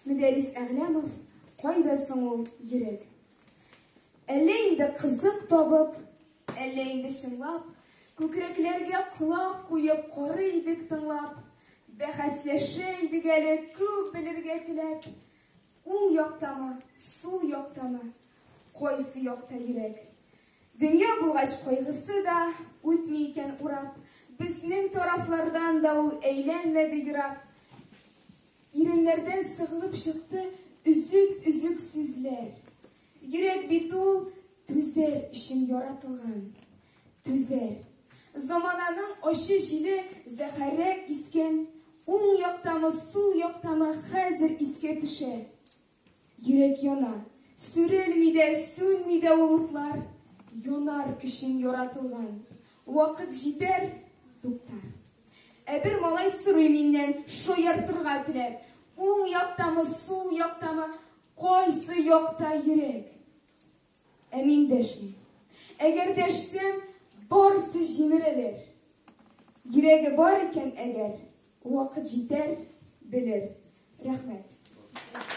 Müderris Әғләмов, кайдасың ул йөрәк? Әллә инде кызык табып, әллә инде шыңлап, күкрәкләргә колак куеп карый идек тыңлап, бәхәсләшә идек әле күп белергә теләп, уң яктамы, сул яктамы, кайсы якта йөрәк? Дөнья булгач кайгысы да үтми икән урап, безнең тарафлардан да ул әйләнмәде ерак. Иреннәрдән сыгылып чыкты үзек сүзләр. Йөрәк бит ул түзәр өчен яратылган. Түзәр. Замананың ачы җиле зәһәррәк искән, уң яктамы, сул яктамы хәзер искә төшә. Йөрәк яна, сүрелми дә, сүнми дә ул утлар. Янар өчен яратылган. Вакыт җитәр, туктар. Бер малай сорый миннән шаяртырга теләп, уң яктамы, сул яктамы, кайсы якта йөрәк? Мин дәшмим. Әгәр дәшсәм, барысы җимерелер. Йөрәге бар икән әгәр, вакыт җитәр, белер. Рәхмәт.